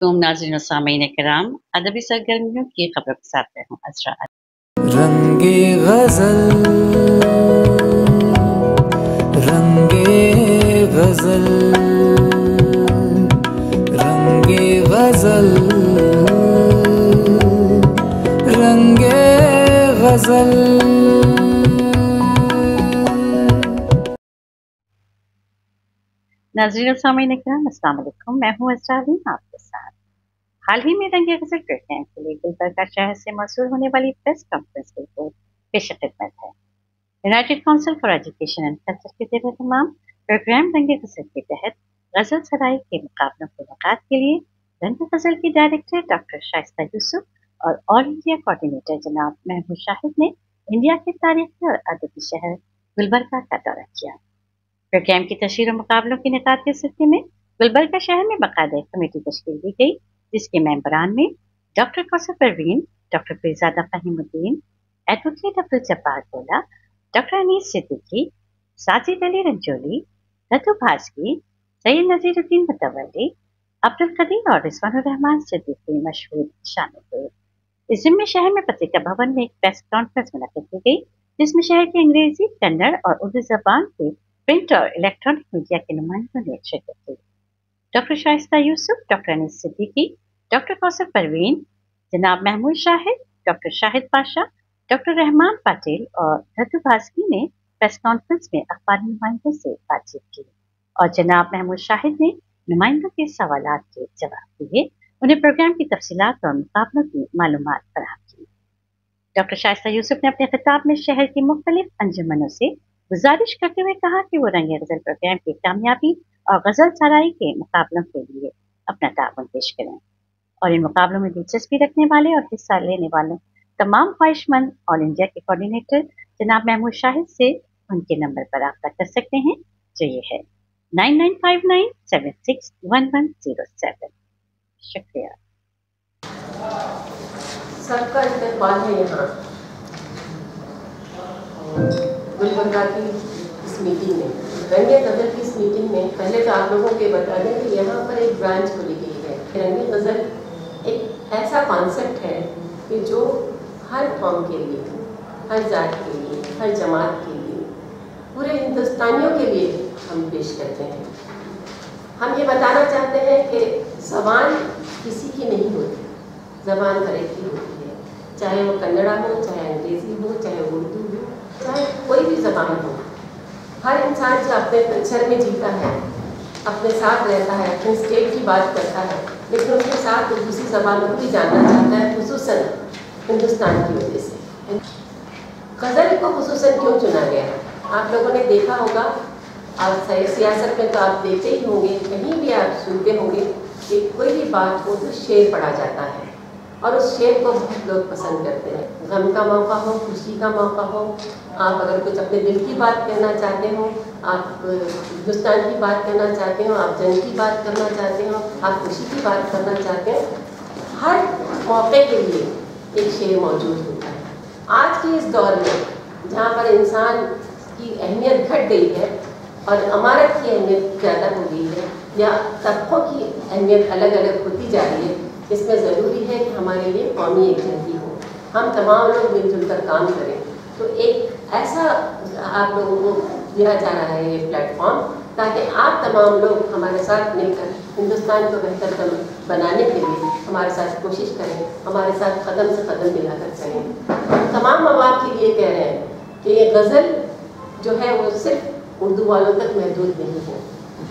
नाज़रीन और सामीन किराम, अदबी सरगर्मियों की खबर के साथ मैं हूँ अज़रा। रंगे गजल, रंगे गजल, रंगे गजल, रंगे गजल। नाज़रीन और सामीन किराम, अस्सलाम वालेकुम। मैं हूँ अज़रा आपके साथ। हाल ही में रंगे गजल प्रोग्राम के लिए गुलबर्गा शहर से मौसूल होने वाली प्रेस कॉन्फ्रेंस की रिपोर्ट पेश खिदमत है। United council for education and culture के जेर तमाम प्रोग्राम रंगे गजल के तहत गजल सराई के मुकाबलों के मुलाकात के लिए रंगे गजल की डायरेक्टर डॉक्टर शाइस्ता यूसुफ और ऑल इंडिया कोऑर्डिनेटर जनाब महमूद शाहिद ने इंडिया के तारीखी और अदबी शहर गुलबर्गा का दौरा किया। प्रोग्राम की तशहीर और मुकाबलों के इनेकाद के सिलसिले में गुलबर्गा शहर में बाकायदा कमेटी तश्कील दी गई, जिसके मेंबरान में doctor Kausar Parveen, doctor Pirzada Fahimuddin, advocate Abdul Jabbar Gola, doctor Anees Siddiqui, Sajid Ali Ranjoli, Ratu Bhaski, Syed Naziruddin मुतवल्ली, Abdul Qadeer और रिजवानुर रहमान सिद्दीकी मशहूर शामिल हुए। इस दिन में शहर में पत्रिका भवन में एक प्रेस कॉन्फ्रेंस मुनक्किद की गई, जिसमें शहर के अंग्रेजी, कन्नड़ और उर्दू जबान के प्रिंट और इलेक्ट्रॉनिक मीडिया के नुमाइंदों ने शिरकत की। Doctor Shaista Yusuf, doctor Anees Siddiqui, doctor Kausar Parveen, जनाब महमूद शाहिद, डॉक्टर शाहिद पाशा, डॉक्टर रहमान पाटिल और रतु भास्की ने प्रेस कॉन्फ्रेंस में अखबारी नुमाइंदों से बातचीत की और जनाब महमूद शाहिद ने नुमाइंदों के सवालात के जवाब दिए, उन्हें प्रोग्राम की तफसीलात और मुकाबलों की मालूमात फराहम की। डॉक्टर शाइस्ता यूसुफ ने अपने खिताब में शहर की मुख्तलिफ अंजुमनों से गुजारिश करते हुए कहा कि वो रंगे गजल प्रोग्राम की कामयाबी और गजल सराई के मुकाबलों के लिए अपना ताउन पेश करें और इन मुकाबलों में दिलचस्पी रखने वाले और हिस्सा लेने वालों तमाम ख्वाहिशमंद ऑल इंडिया के कोऑर्डिनेटर जनाब महमूद शाहिद से उनके नंबर पर रब्ता कर सकते हैं, जो ये है 9959761107। शुक्रिया। सबका इस्तेमाल है यहाँ गुलबर्गा की इस मीटिंग में, रंगे गज़ल की इस मीटिंग में। पहले तो आप लोगों के बता दें कि यहाँ पर एक ब्रांच खुली गई है। रंगे गज़ल एक ऐसा कॉन्सेप्ट है कि जो हर कौम के लिए, हर जात के लिए, हर जमात के लिए, पूरे हिंदुस्तानियों के लिए हम पेश करते हैं। हम ये बताना चाहते हैं कि ज़बान किसी की नहीं होती, ज़बान हर एक की होती है, चाहे वो कन्नड़ा हो, चाहे अंग्रेज़ी हो, चाहे उर्दू हो, चाहे कोई भी ज़बान हो। हर इंसान जो अपने कल्चर में जीता है, अपने साथ रहता है, अपने स्टेट की बात करता है, लेकिन उसके साथ वो दूसरी ज़बानों को भी जानना चाहता है, खुसूसन हिंदुस्तान की वजह से। गज़ल को खुसूसन क्यों चुना गया? आप लोगों ने देखा होगा, और सियासत में तो आप देखते ही होंगे, कहीं भी आप सुनते होंगे कि कोई भी बात हो तो शेर पढ़ा जाता है और उस शेर को बहुत लोग पसंद करते हैं। गम का मौका हो, खुशी का मौका हो, आप अगर कुछ अपने दिल की बात कहना चाहते हो, आप हिंदुस्तान की बात करना चाहते हो, आप जंग की बात करना चाहते हो, आप खुशी की बात करना चाहते हो, हर मौके के लिए एक शेर मौजूद होता है। आज के इस दौर में जहाँ पर इंसान की अहमियत घट गई है और अमारत की अहमियत ज़्यादा हो गई है, या तबकों की अहमियत अलग अलग होती जा रही है, इसमें ज़रूरी है कि हमारे लिए कौमी एकजुटता हो, हम तमाम लोग मिलजुल कर काम करें। तो एक ऐसा आप लोगों को दिया जा रहा है ये प्लेटफॉर्म, ताकि आप तमाम लोग हमारे साथ मिलकर हिंदुस्तान को बेहतर बनाने के लिए हमारे साथ कोशिश करें, हमारे साथ कदम से कदम मिलाकर चलें। तमाम अवाम के लिए कह रहे हैं कि ये गज़ल जो है वो सिर्फ उर्दू वालों तक महदूद नहीं है।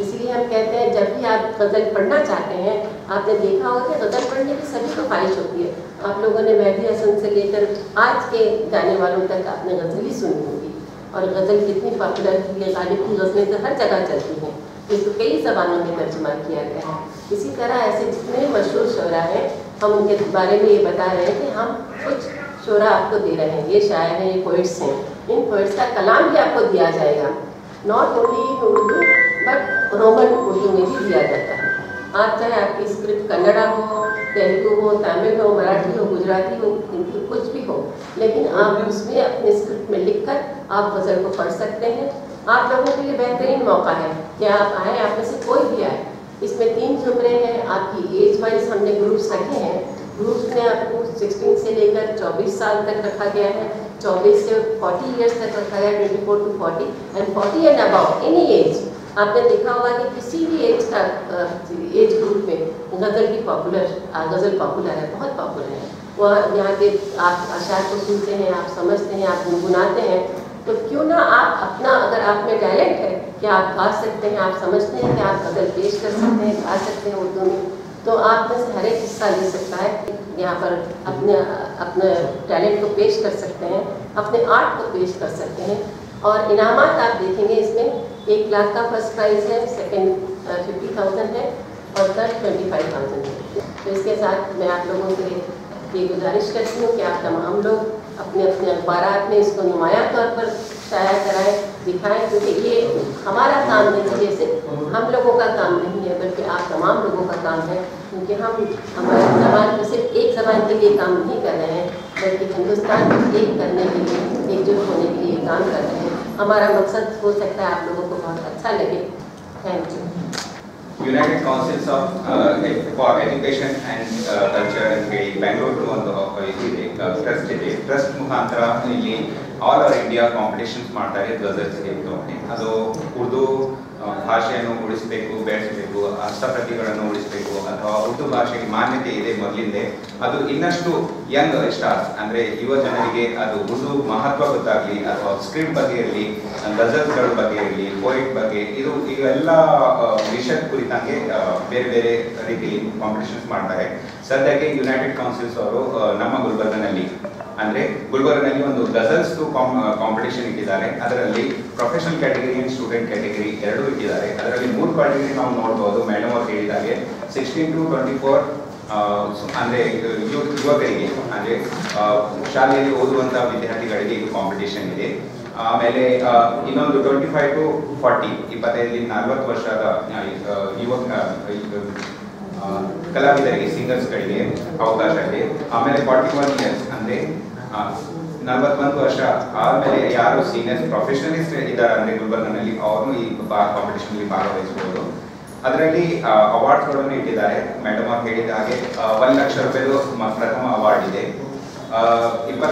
इसलिए हम कहते हैं जब भी आप गज़ल पढ़ना चाहते हैं, आपने देखा होगा कि गज़ल पढ़ने की सभी को ख्वाहिश होती है। आप लोगों ने मेहदी हसन से लेकर आज के गाने वालों तक आपने गज़ल ही सुनी होगी, और गज़ल कितनी पॉपुलर थी है, गालिब की गज़लें तो हर जगह चलती हैं, इसको कई ज़बानों में तर्जुमा किया गया है। इसी तरह ऐसे जितने मशहूर शोरा हैं, हम उनके बारे में ये बता रहे हैं कि हम कुछ शोरा आपको दे रहे हैं, ये शायर हैं, ये पोइट्स हैं, इन पोइट्स का कलाम भी आपको दिया जाएगा, not only in Urdu but Roman Urdu में भी दिया जाता है। आप चाहे आपकी स्क्रिप्ट कन्नड़ा हो, तेलुगु हो, तमिल हो, मराठी हो, गुजराती हो, हिंदी कुछ भी हो, लेकिन आप उसमें अपने स्क्रिप्ट में लिखकर आप गज़ल को पढ़ सकते हैं। आप लोगों के लिए बेहतरीन मौका है कि आप आएँ, आप में से कोई भी आए, इसमें 3 जुमरे हैं। आपकी एज वाइज हमने ग्रुप्स रखे हैं। ग्रुप्स में आपको 16 से लेकर 24 साल तक रखा गया है, 24 से 40 ईयर्स तक रखा गया है, 24 to 40 and 40 and above any age. आपने देखा होगा कि किसी भी एज का एज ग्रुप में गज़ल पॉपुलर है, बहुत पॉपुलर है। वह यहाँ के आप अशार को सुनते हैं, आप समझते हैं, आप गुनगुनाते हैं, तो क्यों ना आप अपना, अगर आप में टैलेंट है कि आप गा सकते हैं, आप समझते हैं कि आप गज़ल पेश कर सकते हैं, गा सकते हैं उर्दू में, तो आप में से हर एक हिस्सा ले सकता है। यहाँ पर अपने टैलेंट को पेश कर सकते हैं, अपने आर्ट को पेश कर सकते हैं। और इनामात आप देखेंगे इसमें 1 लाख का फर्स्ट प्राइज़ है, सेकंड 50,000 है और थर्ड 25,000 है। तो इसके साथ मैं आप लोगों से ये गुजारिश करती हूँ कि आप तमाम लोग अपने अपने अखबारात में इसको नुमाया तौर पर शाया कराएँ, दिखाएँ, क्योंकि ये हमारा काम नहीं, जैसे हम लोगों का काम नहीं है, बल्कि आप तमाम लोगों का काम है। क्योंकि हम हमारे ज़बान में सिर्फ एक ज़बान के लिए काम नहीं कर रहे हैं, बल्कि हिंदुस्तान को एक करने के लिए, एकजुट होने के लिए काम कर रहे हैं। हमारा मकसद हो सकता है आप लोगों को बहुत अच्छा लगे। Thank you. United Councils for Education and Culture ಅಂತ ಹೇಳಿ ಬೆಂಗಳೂರು ಒಂದು ಟ್ರಸ್ಟ್ ಇದೆ. ಟ್ರಸ್ಟ್ ಮುಖಾಂತರ ಇಲ್ಲಿ ಆಲ್ ಓವರ್ ಇಂಡಿಯಾ ಕಾಂಪಿಟೇಷನ್ಸ್ ಮಾಡ್ತಾರೆ ಗಜಲ್ಸ್ಗೆ ತಗೊಂಡು. ಅದು ಉರ್ದು ಭಾಷೆಯನ್ನು ಉಳಿಸಬೇಕು, ಬೆಳೆಸಬೇಕು, ಹಸ್ತಪ್ರತಿಗಳನ್ನು ಉಳಿಸಬೇಕು, ಅಥವಾ ಉರ್ದು ಭಾಷೆಗೆ ಮಾನ್ಯತೆ ಇದೆ ಮೊದಲಿಂದೆ, ಅದು ಇನ್ನಷ್ಟು ಯಂಗ್ ಸ್ಟಾರ್ಸ್ ಅಂದರೆ ಯುವ ಜನರಿಗೆ ಅದು ಉರ್ದು ಮಹತ್ವ ಗೊತ್ತಾಗಲಿ, ಅಥವಾ ಸ್ಕ್ರಿಪ್ಟ್ ಬಗ್ಗೆ ಇರಲಿ, ಗಜಲ್ಸ್ಗಳ ಬಗ್ಗೆ ಇರಲಿ, ಪೋಯಿಟ್ ಬಗ್ಗೆ, ಇದು ಇವೆಲ್ಲ ವಿಷಯದ ಕುರಿತಂಗೆ ಬೇರೆ ಬೇರೆ ರೀತಿಯಲ್ಲಿ ಕಾಂಪಿಟೇಷನ್ಸ್ ಮಾಡ್ತಾರೆ. ಸದ್ಯಕ್ಕೆ ಯುನೈಟೆಡ್ ಕೌನ್ಸಿಲ್ಸ್ ಅವರು ನಮ್ಮ ಗುಲ್ಬರ್ಗನಲ್ಲಿ ಅಂದರೆ ಗುಲ್ಬರ್ಗನಲ್ಲಿ ಒಂದು ಗಜಲ್ಸ್ ಕಾಂಪಿಟೇಷನ್ ಇಟ್ಟಿದ್ದಾರೆ. ಅದರಲ್ಲಿ professional category and student category ಎರಡೂ ಇಟ್ಟಿದ್ದಾರೆ. ಅದರಲ್ಲಿ 3 ಕ್ಯಾಟಗರಿ ನಾವು ನೋಡ್ಬೋದು. ಮೇಡಮ್ ಅವ್ರು ಹೇಳಿದಾಗೆ 16 to 24 ಅಂದರೆ ಯುವಕರಿಗೆ, ಅಂದರೆ ಶಾಲೆಯಲ್ಲಿ ಓದುವಂಥ ವಿದ್ಯಾರ್ಥಿಗಳಿಗೆ ಇದು ಕಾಂಪಿಟೇಷನ್ ಇದೆ. ಆಮೇಲೆ ಇನ್ನೊಂದು 25 to 40 25-40 ವರ್ಷದ ಕಲಾವಿದರಿಗೆ, ಸಿಂಗರ್ಸ್ಗಳಿಗೆ ಅವಕಾಶ ಇದೆ. ಆಮೇಲೆ 41 ಇಯರ್ಸ್ ಅಂದರೆ 41 ವರ್ಷ ಆದಮೇಲೆ ಯಾರು ಸೀನಿಯರ್ಸ್ ಪ್ರೊಫೆಷನಲಿಸ್ಟ್ ಇದ್ದಾರೆ ಅಂದರೆ ಗುಲ್ಬರ್ಗನಲ್ಲಿ, ಅವರು ಈ ಕಾಂಪಿಟೇಷನಲ್ಲಿ ಭಾಗವಹಿಸಬಹುದು. ಅದರಲ್ಲಿ ಅವಾರ್ಡ್ಸ್ಗಳನ್ನು ಇಟ್ಟಿದ್ದಾರೆ. ಮೇಡಮ್ ಅವ್ರು ಹೇಳಿದ ಹಾಗೆ 1 ಲಕ್ಷ ರೂಪಾಯಿದು ಪ್ರಥಮ ಅವಾರ್ಡ್ ಇದೆ. 50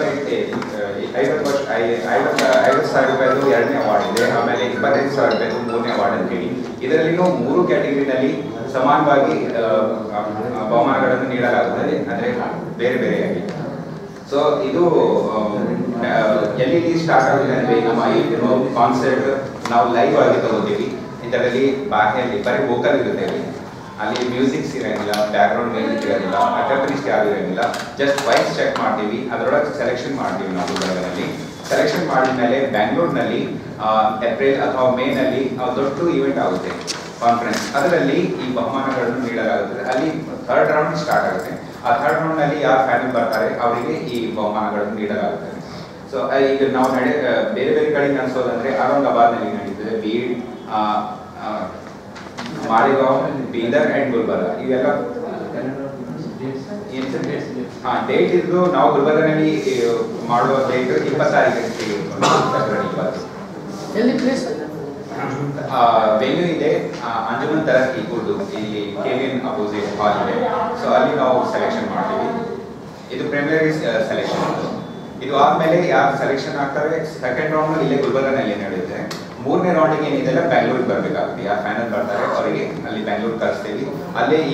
ಸಾವಿರ ರೂಪಾಯಿದು 2ನೇ ಅವಾರ್ಡ್ ಇದೆ. ಆಮೇಲೆ 25 ಸಾವಿರ ರೂಪಾಯಿದು 3ನೇ ಅವಾರ್ಡ್ ಅಂತ ಹೇಳಿ ಇದರಲ್ಲಿನೂ 3 ಕ್ಯಾಟಗರಿನಲ್ಲಿ ಸಮಾನವಾಗಿ ಬಹುಮಾನಗಳನ್ನು ನೀಡಲಾಗುತ್ತದೆ, ಅಂದರೆ ಬೇರೆ ಬೇರೆಯಾಗಿ. ಸೊ ಇದು ಎಲ್ಲಿ ಸ್ಟಾರ್ಟ್ ಆಗಿದೆ ಅಂದರೆ ನಮ್ಮ ಈ ಕಾನ್ಸರ್ಟ್ ನಾವು ಲೈವ್ ಆಗಿ ತಗೋತೀವಿ. ಇದರಲ್ಲಿ ಬಾಹ್ಯಲ್ಲಿ ಬರೀ ವೋಕಲ್ ಇರುತ್ತೆ, ಅಲ್ಲಿ ಮ್ಯೂಸಿಕ್ಸ್ ಇರೋಂಗಿಲ್ಲ, ಬ್ಯಾಕ್ಗ್ರೌಂಡ್ ಮ್ಯೂಸಿಕ್ ಇರೋದಿಲ್ಲ, ಅಕಂಪನಿಸ್ಟ್ ಯಾರು ಇರೋಂಗಿಲ್ಲ. ಜಸ್ಟ್ ವಾಯ್ಸ್ ಚೆಕ್ ಮಾಡ್ತೀವಿ, ಅದರೊಳಗೆ ಸೆಲೆಕ್ಷನ್ ಮಾಡ್ತೀವಿ. ನಾವು ಗುಲ್ಬರ್ಗನಲ್ಲಿ ಸೆಲೆಕ್ಷನ್ ಮಾಡಿದ ಮೇಲೆ ಬೆಂಗಳೂರಿನಲ್ಲಿ ಏಪ್ರಿಲ್ ಅಥವಾ ಮೇನಲ್ಲಿ ದೊಡ್ಡ ಇವೆಂಟ್ ಆಗುತ್ತೆ, ಕಾನ್ಫರೆನ್ಸ್. ಅದರಲ್ಲಿ ಈ ಬಹುಮಾನಗಳನ್ನು ನೀಡಲಾಗುತ್ತದೆ. ಅಲ್ಲಿ 3rd ರೌಂಡ್ ಸ್ಟಾರ್ಟ್ ಆಗುತ್ತೆ. ಆ 3rd ರೌಂಡ್ನಲ್ಲಿ ಯಾರು ಫೈನಲ್ ಬರ್ತಾರೆ ಅವರಿಗೆ ಈ ಬಹುಮಾನಗಳನ್ನು ನೀಡಲಾಗುತ್ತದೆ. ಸೊ ಈಗ ನಾವು ಬೇರೆ ಬೇರೆ ಕಡೆ ಅನಿಸೋದಂದರೆ ಔರಂಗಾಬಾದ್ನಲ್ಲಿ ನಡೀತದೆ, ಬೀಡ್, ಮಾರಿಗಾಂವ್, ಬೀದರ್ ಆ್ಯಂಡ್ ಗುಲ್ಬರ್ಗ. ಇವೆಲ್ಲ ಡೇಟ್ ಇದ್ದು ನಾವು ಗುಲ್ಬರ್ಗನಲ್ಲಿ ಮಾಡುವ ಡೇಟ್ 20 ತಾರೀಕಿಗೆ ಫೆಬ್ರವರಿ 20. ವೆನ್ಯೂ ಇದೆ ಅಂಜುಮನ್ ತರಕ್ಕಿ ಉರ್ದು, ಇಲ್ಲಿ KVN ಅಪೋಸಿಟ್ ಹಾಲ್ ಇದೆ. ಸೊ ಅಲ್ಲಿ ನಾವು ಸೆಲೆಕ್ಷನ್ ಮಾಡ್ತೀವಿ. ಇದು ಪ್ರಿಲಿಮಿನರಿ ಸೆಲೆಕ್ಷನ್. ಇದು ಆದಮೇಲೆ ಯಾರು ಸೆಲೆಕ್ಷನ್ ಆಗ್ತಾರೆ 2nd ರೌಂಡ್ ಇಲ್ಲೇ ಗುಲ್ಬರ್ಗನಲ್ಲಿ ನಡೆಯುತ್ತೆ. 3ನೇ ರೌಂಡಿಗೆ ಏನಿದೆಲ್ಲ ಬೆಂಗಳೂರಿಗೆ ಬರಬೇಕಾಗುತ್ತೆ. ಯಾರು ಫೈನಲ್ ಬರ್ತಾರೆ ಅವರಿಗೆ ಅಲ್ಲಿ ಬೆಂಗಳೂರು ಕಳಿಸ್ತೀವಿ. ಅಲ್ಲೇ ಈ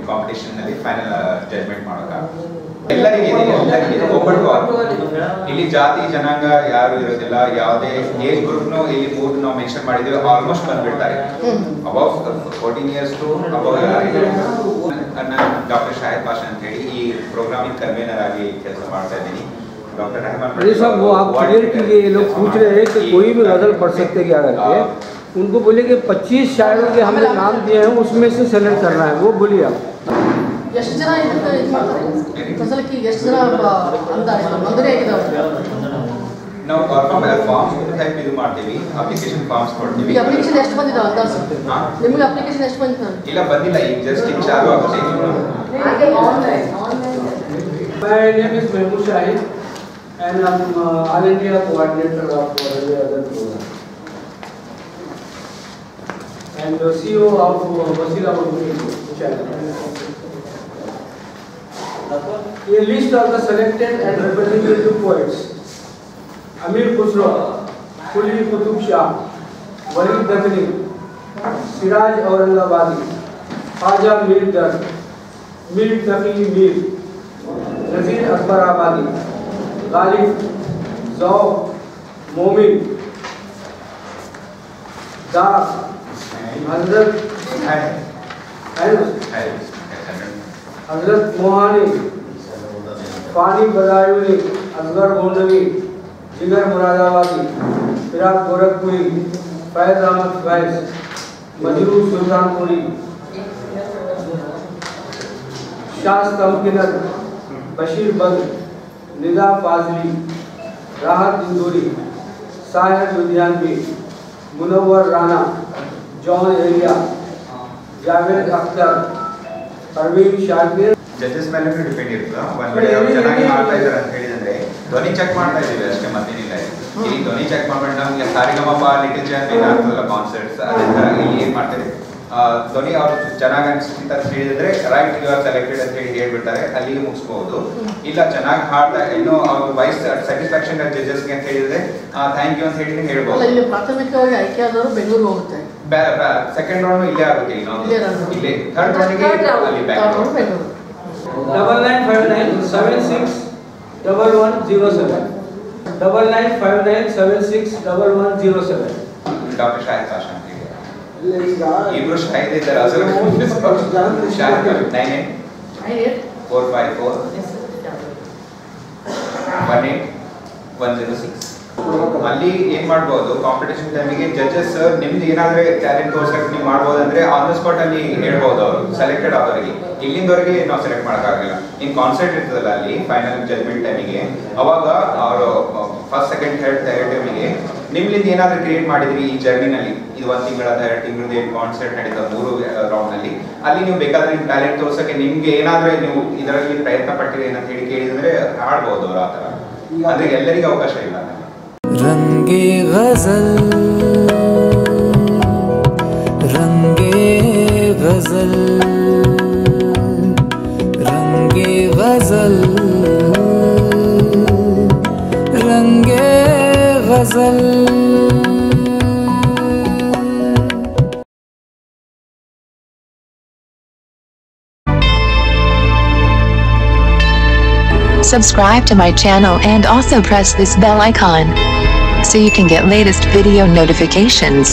ಕಾಂಪಿಟೇಷನ್ನಲ್ಲಿ ಫೈನಲ್ ಜಡ್ಜ್ಮೆಂಟ್ ಮಾಡೋಕ್ಕಾಗುತ್ತೆ. ಎಲ್ಲರಿಗೆ ಒಬ್ಬಟ್ಟು ಇಲ್ಲಿ ಜಾತಿ ಜನಾಂಗ ಯಾರು ಇರೋದಿಲ್ಲ, ಯಾವುದೇ ಏಜ್ ಗ್ರೂಪ್ನು ಇಲ್ಲಿ 3 ನಾವು ಮೆನ್ಷನ್ ಮಾಡಿದ್ದೀವಿ, ಆಲ್ಮೋಸ್ಟ್ ಬಂದ್ಬಿಡ್ತಾರೆ. ಅಬೌವ್ 14 ಇಯರ್ಸ್ ಟು ಅಬೌವ್ ಯಾರಿದ್ದಾರೆ. ನಾನು ಡಾಕ್ಟರ್ ಶಾಹಿದ್ ಪಾಷಾ ಅಂತ ಹೇಳಿ ಈ ಪ್ರೋಗ್ರಾಮಿಂಗ್ ಕನ್ವೇನರ್ ಆಗಿ ಕೆಲಸ ಮಾಡ್ತಾ ಇದ್ದೀನಿ. डॉक्टर रहमान साहब, वो आप क्लियर कीजिए. ये लोग पूछ रहे हैं कि कोई भी गज़ल पढ़ सकते क्या करके. उनको बोलिए कि 25 शायरों के हमने नाम दिए हैं, उसमें से सेलेक्ट करना है. वो बोलिए आप. ಎಷ್ಟು ಜನ ಇದು ಮಾಡ್ತಾರೆ ಗಜಲ್ಗೆ, ಎಷ್ಟು ಜನ ಅಂತಾರೆ ಮಂದರೆ ಆಗಿದಾವೆ? ನಾವು ಫಾರ್ಮ್ ಟೈಪ್ ಇದು ಮಾಡ್ತೀವಿ, ಅಪ್ಲಿಕೇಶನ್ ಫಾರ್ಮ್ಸ್ ಕೊಡ್ತೀವಿ. ಈಗ ಅಪ್ಲಿಕೇಶನ್ ಎಷ್ಟು ಬಂದಿದಾವೆ ಅಂದಾಜು? ನಿಮಗೆ ಅಪ್ಲಿಕೇಶನ್ ಎಷ್ಟು ಬಂದಿದೆ? ಇಲ್ಲ, ಬಂದಿಲ್ಲ, ಈಗ ಜಸ್ಟ್ ಈಗ ಚಾಲು ಆಗುತ್ತೆ. Online. My name is Mehmood Shahid and I'm All India coordinator of the other program. and the CEO of Wasila channel. A list of the selected and representative poets: Amir Khusro, Quli Qutub Shah, Walid Dakhli, Siraj Aurangabadi, Khaja Mir Dar, Mir Taqi Mir, Nazir Akbar Abadi, Ghalib, Zawq, Momin, Dar, Hazrat Mohani, Fani Badayuni, Asghar Gondavi, Jigar Muradabadi, Firaq Gorakhpuri, Faiz Ahmad Faiz, Majrur Sultanpuri, Shah Tamkinat, Bashir Badr, Nida Fazli, Rahat Induri, Sahir Ludhianvi, Munawwar Rana, John Elia, Javed Akhtar, Parveen Shakir. Judges ಮೇಲೆ depend ಇರುತ್ತೆ. ಒಂದ್ ಕಡೆ ಅವ್ರು ಚೆನ್ನಾಗಿ ಮಾಡ್ತಾ ಇದ್ದಾರೆ ಅಂತ ಹೇಳಿದ್ರೆ ಧ್ವನಿ ಚೆಕ್ ಮಾಡ್ತಾ ಇದೀವಿ ಅಷ್ಟೇ, ಮತ್ತೇನಿಲ್ಲ. ಇಲ್ಲಿ ಧ್ವನಿ ಚೆಕ್ ಮಾಡ್ಬಿಟ್ಟು ನಮ್ಗೆ ಸಾರಿಗಮಪ ಲಿಟಲ್ ಚಾಂಪಿಯನ್ ಆಗ್ತದಲ್ಲ ಕಾನ್ಸರ್ಟ್ಸ್, ಅದೇ ತರ ಇಲ್ಲಿ ಏನ್ ಮಾಡ್ತಾರೆ, ಧ್ವನಿ ಅವ್ರು ಚೆನ್ನಾಗಿ ಅನ್ಸುತ್ತೆ ಅಂತ ಹೇಳಿದ್ರೆ ರೈಟ್ ಯು ಆರ್ ಸೆಲೆಕ್ಟೆಡ್ ಅಂತ ಹೇಳಿ ಹೇಳ್ಬಿಡ್ತಾರೆ, ಅಲ್ಲಿಗೆ ಮುಗಿಸ್ಬಹುದು. ಇಲ್ಲ ಚೆನ್ನಾಗಿ ಹಾಡ್ತಾ ಇನ್ನು ಅವ್ರ ವಾಯ್ಸ್ ಸ್ಯಾಟಿಸ್ಫ್ಯಾಕ್ಷನ್ ಜಡ್ಜಸ್ಗೆ ಅಂತ ಹೇಳಿದ್ರೆ ಥ್ಯಾಂಕ್ ಯು ಅಂತ ಹೇಳಿ ಹೇಳ್ಬೋದು. ಇಲ್ಲಿ ಪ್ರಾಥಮಿಕವಾಗಿ ಆಯ್ಕೆ ಆದವರು ಬೆಂಗಳೂರು ಹೋಗುತ್ತೆ, ಸೆಕೆಂಡ್ ರೌಂಡ್ ಇಲ್ಲೇ ಆಗುತ್ತೆ, ಇಲ್ಲೇ ಥರ್ಡ್ ರೌಂಡ್ಗೆ ಅಲ್ಲಿ ಬೆಂಗಳೂರು. 9959761107 9959761107. ಡಾಕ್ಟರ್ ಶಾಹಿದ್ ಪಾಷಾ ಅಂತ ಹೇಳಿ ಇಬ್ರು ಶಾಹಿದ್ ಇದ್ದಾರೆ. ಅಸಲು ಶಾಹಿದ್ 9845418106. ಅಲ್ಲಿ ಏನ್ ಮಾಡ್ಬೋದು, ಕಾಂಪಿಟೇಷನ್ ಟೈಮಿಗೆ ಜಡ್ಜಸ್ ನಿಮ್ದು ಏನಾದ್ರೆ ಟ್ಯಾಲೆಂಟ್ ತೋರ್ಸಕ್ ನೀವು ಮಾಡ್ಬೋದು ಅಂದ್ರೆ ಆನ್ ದ ಸ್ಪಾಟ್ ಅಲ್ಲಿ ಹೇಳ್ಬೋದು ಅವರು ಸೆಲೆಕ್ಟೆಡ್ ಆದವರಿಗೆ. ಇಲ್ಲಿಂದವರೆಗೆ ನಾವು ಸೆಲೆಕ್ಟ್ ಮಾಡೋಕ್ಕಾಗಲ್ಲ. ಇನ್ ಕಾನ್ಸರ್ಟ್ ಇರ್ತದಲ್ಲ ಅಲ್ಲಿ ಫೈನಲ್ ಜಜ್ಮೆಂಟ್ ಟೈಮಿಗೆ, ಅವಾಗ ಅವರು ಫಸ್ಟ್ ಸೆಕೆಂಡ್ ಥರ್ಡ್ ಟೈಮಿಗೆ ನಿಮ್ಲಿಂದ ಏನಾದ್ರೂ ಕ್ರಿಯೇಟ್ ಮಾಡಿದ್ರಿ ಈ ಜರ್ನಿನಲ್ಲಿ, ಇದು 1 ತಿಂಗಳ 2 ತಿಂಗಳದ ಏನು ಕಾನ್ಸರ್ಟ್ ನಡೀತಾ 3 ರೌಂಡ್ ನಲ್ಲಿ, ಅಲ್ಲಿ ನೀವು ಬೇಕಾದ್ರೆ ನಿಮ್ ಟ್ಯಾಲೆಂಟ್ ತೋರ್ಸಕ್ಕೆ ನಿಮ್ಗೆ ಏನಾದ್ರೂ ನೀವು ಇದರಲ್ಲಿ ಪ್ರಯತ್ನ ಪಟ್ಟಿರಿ ಅಂತ ಹೇಳಿ ಕೇಳಿದ್ರೆ ಆಡ್ಬೋದು ಅವರು. ಆ ತರ ಅಂದ್ರೆ ಎಲ್ಲರಿಗೂ ಅವಕಾಶ ಇಲ್ಲ. रंगे गजल रंगे गजल रंगे गजल रंगे गजल. Subscribe to my channel and also press this bell icon so you can get latest video notifications.